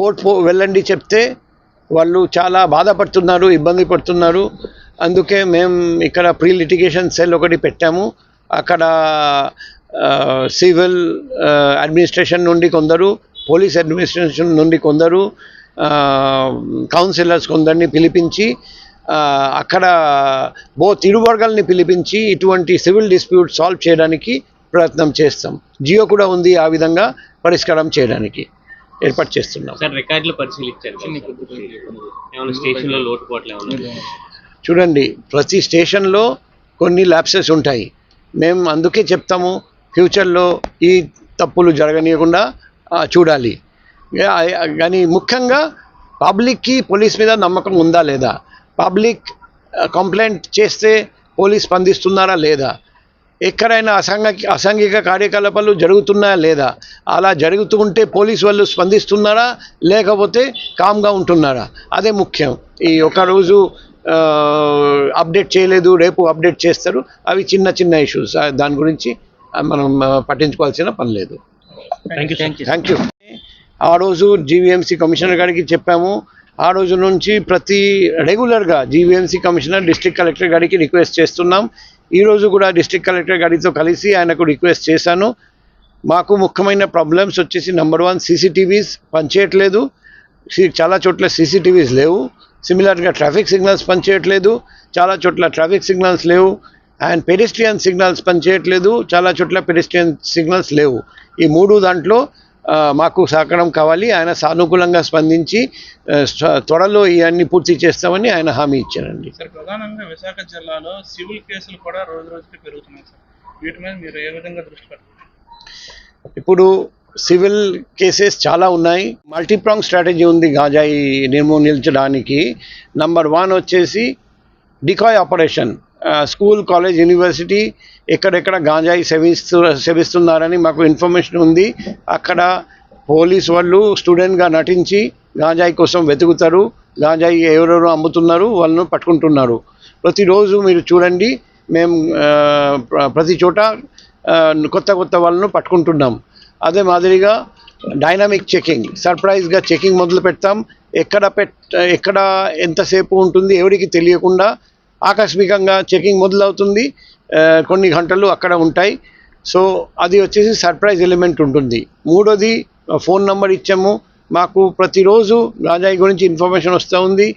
Court వెళ్ళండి చెప్తే వాళ్ళు చాలా బాధపడుతున్నారు, ఇబ్బంది పడుతున్నారు. అందుకే మేము ఇక్కడ ప్రీ లిటిగేషన్ సెల్ ఒకటి పెట్టాము. అక్కడ సివిల్ అడ్మినిస్ట్రేషన్ నుండి కొందరు, పోలీస్ అడ్మినిస్ట్రేషన్ నుండి కొందరు, కౌన్సిలర్స్ కొందరిని పిలిపించి అక్కడ ఇరు వర్గాలని పిలిపించి ఇటువంటి సివిల్ డిస్ప్యూట్ సాల్వ్ చేయడానికి ప్రయత్నం చేస్తాం. జియో కూడా ఉంది ఆ విధంగా పరిష్కారం చేయడానికి ఏర్పాటు చేస్తున్నాం. సార్ రికార్డులు పరిశీలించారు స్టేషన్లో లోటుపాట్లు చూడండి, ప్రతి స్టేషన్లో కొన్ని ల్యాప్సెస్ ఉంటాయి. మేము అందుకే చెప్తాము, ఫ్యూచర్లో ఈ తప్పులు జరగనీయకుండా చూడాలి. కానీ ముఖ్యంగా పబ్లిక్కి పోలీస్ మీద నమ్మకం ఉందా లేదా, పబ్లిక్ కంప్లైంట్ చేస్తే పోలీస్ స్పందిస్తున్నారా లేదా, ఎక్కడైనా అసాంఘిక కార్యకలాపాలు జరుగుతున్నాయా లేదా, అలా జరుగుతూ ఉంటే పోలీస్ వాళ్ళు స్పందిస్తున్నారా లేకపోతే కామ్గా ఉంటున్నారా, అదే ముఖ్యం. ఈ ఒకరోజు అప్డేట్ చేయలేదు, రేపు అప్డేట్ చేస్తారు, అవి చిన్న చిన్న ఇష్యూస్, దాని గురించి మనం పట్టించుకోవాల్సిన పని లేదు. Thank you. ఆ రోజు జీవీఎంసీ కమిషనర్ గారికి చెప్పాము. ఆ రోజు నుంచి రెగ్యులర్గా జీవీఎంసీ కమిషనర్ డిస్ట్రిక్ట్ కలెక్టర్ గారికి రిక్వెస్ట్ చేస్తున్నాం. ఈరోజు కూడా డిస్ట్రిక్ట్ కలెక్టర్ గారితో కలిసి ఆయనకు రిక్వెస్ట్ చేశాను. మాకు ముఖ్యమైన ప్రాబ్లమ్స్ వచ్చేసి నెంబర్ 1 సీసీటీవీస్ పనిచేయట్లేదు, చాలా చోట్ల సీసీటీవీస్ లేవు. సిమిలర్గా ట్రాఫిక్ సిగ్నల్స్ పనిచేయట్లేదు, చాలా చోట్ల ట్రాఫిక్ సిగ్నల్స్ లేవు. అండ్ పెడెస్ట్రియన్ సిగ్నల్స్ పనిచేయట్లేదు, చాలా చోట్ల పెడెస్ట్రియన్ సిగ్నల్స్ లేవు. ఈ 3 దాంట్లో మాకు సహకారం కావాలి. ఆయన సానుకూలంగా స్పందించి త్వరలో ఇవన్నీ పూర్తి చేస్తామని ఆయన హామీ ఇచ్చారండి. సార్, ప్రధానంగా విశాఖ జిల్లాలో సివిల్ కేసులు కూడా రోజు రోజుకి పెరుగుతున్నాయి సార్. వీటి మీద మీరు ఏ విధంగా దృష్టి పెడతారు? ఇప్పుడు సివిల్ కేసెస్ చాలా ఉన్నాయి. మల్టీప్రాంగ్ స్ట్రాటజీ ఉంది గాంజాయి నిర్మూలించడానికి. నెంబర్ 1 వచ్చేసి decoy operation. School, college, university ఎక్కడెక్కడ గాంజాయి సేవిస్తున్నారని మాకు ఇన్ఫర్మేషన్ ఉంది. అక్కడ పోలీస్ వాళ్ళు స్టూడెంట్గా నటించి గాంజాయి కోసం వెతుకుతారు. గాంజాయి ఎవరెవరు అమ్ముతున్నారు వాళ్ళను పట్టుకుంటున్నారు. ప్రతిరోజు మీరు చూడండి, మేము ప్రతి చోట కొత్త కొత్త వాళ్ళను పట్టుకుంటున్నాం. అదే మాదిరిగా డైనామిక్ చెకింగ్, సర్ప్రైజ్గా చెకింగ్ మొదలు పెడతాం. ఎక్కడ ఎంతసేపు ఉంటుంది ఎవరికి తెలియకుండా ఆకస్మికంగా చెకింగ్ మొదలవుతుంది. కొన్ని గంటలు అక్కడ ఉంటాయి. సో అది వచ్చేసి సర్ప్రైజ్ ఎలిమెంట్ ఉంటుంది. 3వది ఫోన్ నెంబర్ ఇచ్చాము. మాకు ప్రతిరోజు గాంజాయి గురించి ఇన్ఫర్మేషన్ వస్తూ ఉంది.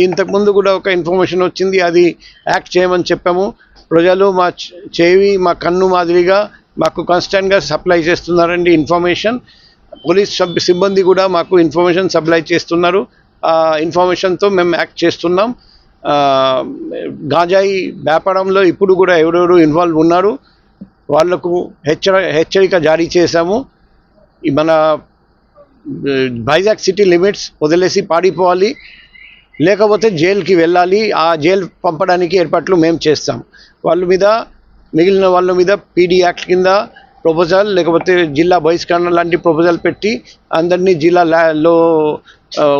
ఇంతకుముందు కూడా ఒక ఇన్ఫర్మేషన్ వచ్చింది, అది యాక్ట్ చేయమని చెప్పాము. ప్రజలు మా చెవి, మా కన్ను మాదిరిగా మాకు కాన్స్టెంట్గా సప్లై చేస్తున్నారండి ఇన్ఫర్మేషన్. పోలీస్ సిబ్బంది కూడా మాకు ఇన్ఫర్మేషన్ సప్లై చేస్తున్నారు. ఆ ఇన్ఫర్మేషన్తో మేము యాక్ట్ చేస్తున్నాం. గాంజాయి వ్యాపారంలో ఇప్పుడు కూడా ఎవరెవరు ఇన్వాల్వ్ ఉన్నారు వాళ్లకు హెచ్చరిక జారీ చేశాము. మన వైజాగ్ సిటీ లిమిట్స్ వదిలేసి పారిపోవాలి, లేకపోతే జైలుకి వెళ్ళాలి. ఆ జైలు పంపడానికి ఏర్పాట్లు మేము చేస్తాం. మిగిలిన వాళ్ళ మీద పీడీ యాక్ట్ కింద ప్రపోజల్, లేకపోతే జిల్లా బహిష్కరణ లాంటి ప్రపోజల్ పెట్టి అందరినీ జిల్లాలో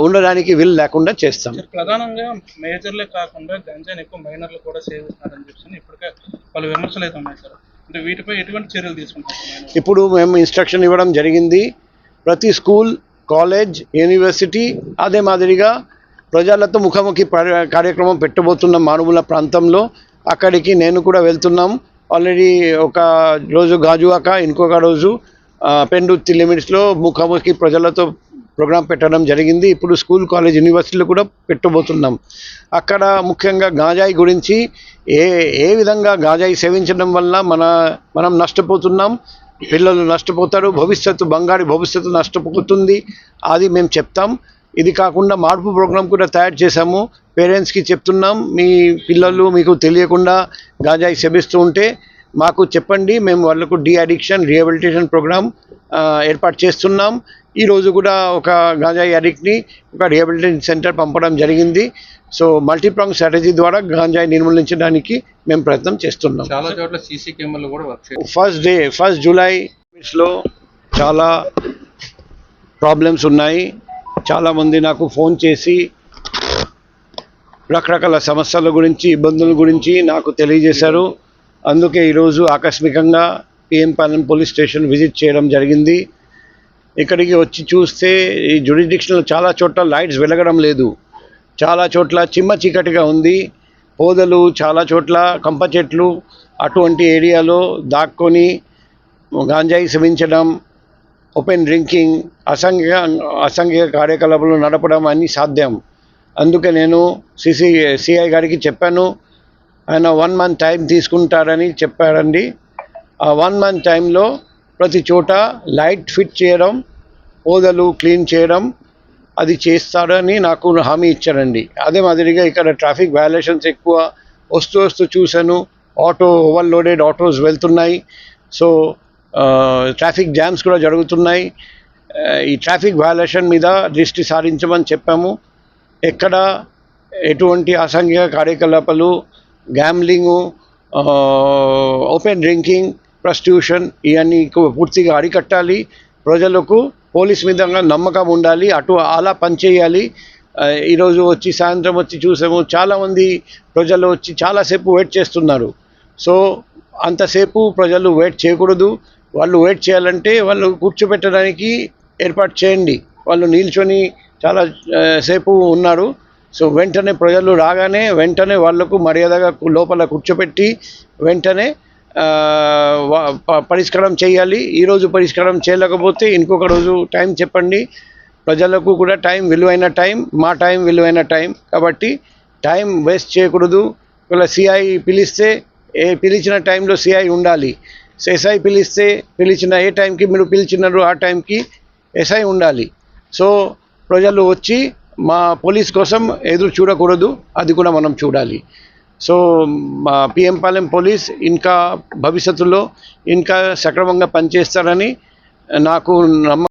ఉండడానికి వీలు లేకుండా చేస్తాం. ప్రధానంగా మేజర్లే కాకుండా గంజాయిని ఎక్కువ మైనర్లు కూడా సేవిస్తున్నారని చెప్పి ఇప్పటికే పలు విమర్శలు అయితే ఉన్నాయి సార్. అంటే వీటిపై ఎటువంటి చర్యలు తీసుకుంటారు? ఇప్పుడు మేము ఇన్స్ట్రక్షన్ ఇవ్వడం జరిగింది. ప్రతి స్కూల్, కాలేజ్, యూనివర్సిటీ అదే మాదిరిగా ప్రజలతో ముఖాముఖి కార్యక్రమం పెట్టబోతున్న మారుమూల ప్రాంతంలో. అక్కడికి నేను కూడా వెళ్తున్నాం. ఆల్రెడీ ఒక రోజు గాజువాక, ఇంకొక రోజు పెందుర్తి లిమిట్స్లో ముఖాముఖి ప్రజలతో ప్రోగ్రాం పెట్టడం జరిగింది. ఇప్పుడు స్కూల్, కాలేజ్, యూనివర్సిటీలు కూడా పెట్టబోతున్నాం. అక్కడ ముఖ్యంగా గాంజాయి గురించి ఏ విధంగా గాంజాయి సేవించడం వల్ల మనం నష్టపోతున్నాం, పిల్లలు నష్టపోతారు, బంగారు భవిష్యత్తు నష్టపోతుంది, అది మేము చెప్తాం. ఇది కాకుండా మార్పు ప్రోగ్రాం కూడా తయారు చేశాము. పేరెంట్స్కి చెప్తున్నాం, మీ పిల్లలు మీకు తెలియకుండా గాంజాయి సేవిస్తూ ఉంటే మాకు చెప్పండి, మేము వాళ్ళకు అడిక్షన్ రిహాబిలిటేషన్ ప్రోగ్రాం ఏర్పాటు చేస్తున్నాం. ఈరోజు కూడా ఒక గాంజాయి అడిక్ట్ని ఒక రిహాబిలిటేషన్ సెంటర్ పంపడం జరిగింది. సో మల్టీప్రాంగ్ స్ట్రాటజీ ద్వారా గాంజాయి నిర్మూలించడానికి మేము ప్రయత్నం చేస్తున్నాం. చాలా చోట్ల సీసీ కెమెరాలు కూడా వర్క్ చేస్తాయి. ఫస్ట్ జూలైలో చాలా ప్రాబ్లమ్స్ ఉన్నాయి. చాలామంది నాకు ఫోన్ చేసి రకరకాల సమస్యల గురించి, ఇబ్బందుల గురించి నాకు తెలియజేశారు. అందుకే ఈరోజు ఆకస్మికంగా PM Palem police station visit చేయడం జరిగింది. ఇక్కడికి వచ్చి చూస్తే ఈ జ్యురిడిక్షన్లో చాలా చోట్ల లైట్స్ వెలగడం లేదు, చాలా చోట్ల చిమ్మ చీకటిగా ఉంది, పొదలు చాలా చోట్ల కంప చెట్లు అటువంటి ఏరియాలో దాక్కొని గాంజాయి సేవించడం, ఓపెన్ డ్రింకింగ్, అసాంఘిక కార్యకలాపాలు నడపడం అన్నీ సాధ్యం. అందుకే నేను సిఐ గారికి చెప్పాను. ఆయన 1 month టైం తీసుకుంటారని చెప్పారండి. ఆ 1 month టైంలో ప్రతి చోట లైట్ ఫిట్ చేయడం, పొదలు క్లీన్ చేయడం అది చేస్తారని నాకు హామీ ఇచ్చారండి. అదే మాదిరిగా ఇక్కడ ట్రాఫిక్ వయలేషన్స్ ఎక్కువ వస్తూ చూశాను. ఓవర్లోడెడ్ ఆటోస్ వెళ్తున్నాయి. సో ట్రాఫిక్ జామ్స్ కూడా జరుగుతున్నాయి. ఈ ట్రాఫిక్ వయలేషన్ మీద దృష్టి సారించమని చెప్పాము. ఎక్కడ ఎటువంటి అసాంఘిక కార్యకలాపాలు, గ్యాంబ్లింగు, ఓపెన్ డ్రింకింగ్, ప్రాస్టిట్యూషన్ ఇవన్నీ పూర్తిగా అరికట్టాలి. ప్రజలకు పోలీస్ మీద నమ్మకం ఉండాలి, అలా పనిచేయాలి. ఈరోజు వచ్చి సాయంత్రం వచ్చి చూసాము, చాలామంది ప్రజలు వచ్చి చాలాసేపు వెయిట్ చేస్తున్నారు. సో అంతసేపు ప్రజలు వెయిట్ చేయకూడదు. వాళ్ళు వెయిట్ చేయాలంటే వాళ్ళు కూర్చోబెట్టడానికి ఏర్పాటు చేయండి. వాళ్ళు నిల్చొని చాలా సేపు ఉన్నారు. సో వెంటనే ప్రజలు రాగానే వెంటనే వాళ్లకు మర్యాదగా లోపల కూర్చోపెట్టి వెంటనే పరిష్కారం చేయాలి. ఈరోజు పరిష్కారం చేయలేకపోతే ఇంకొక రోజు టైం చెప్పండి. ప్రజలకు కూడా టైం విలువైన టైం, మా టైం విలువైన టైం, కాబట్టి టైం వేస్ట్ చేయకూడదు. ఒకవేళ సిఐ పిలిస్తే పిలిచిన టైంలో సిఐ ఉండాలి. ఎస్ఐ పిలిచిన ఏ టైంకి మీరు పిలిచినారు ఆ టైంకి ఎస్ఐ ఉండాలి. సో ప్రజలు వచ్చి మా పోలీస్ కోసం ఎదురు చూడకూడదు, అది కూడా మనం చూడాలి. సో మా పిఎం పాలెం పోలీస్ ఇంకా భవిష్యత్తులో ఇంకా సక్రమంగా పనిచేస్తారని నాకు నమ్మకం.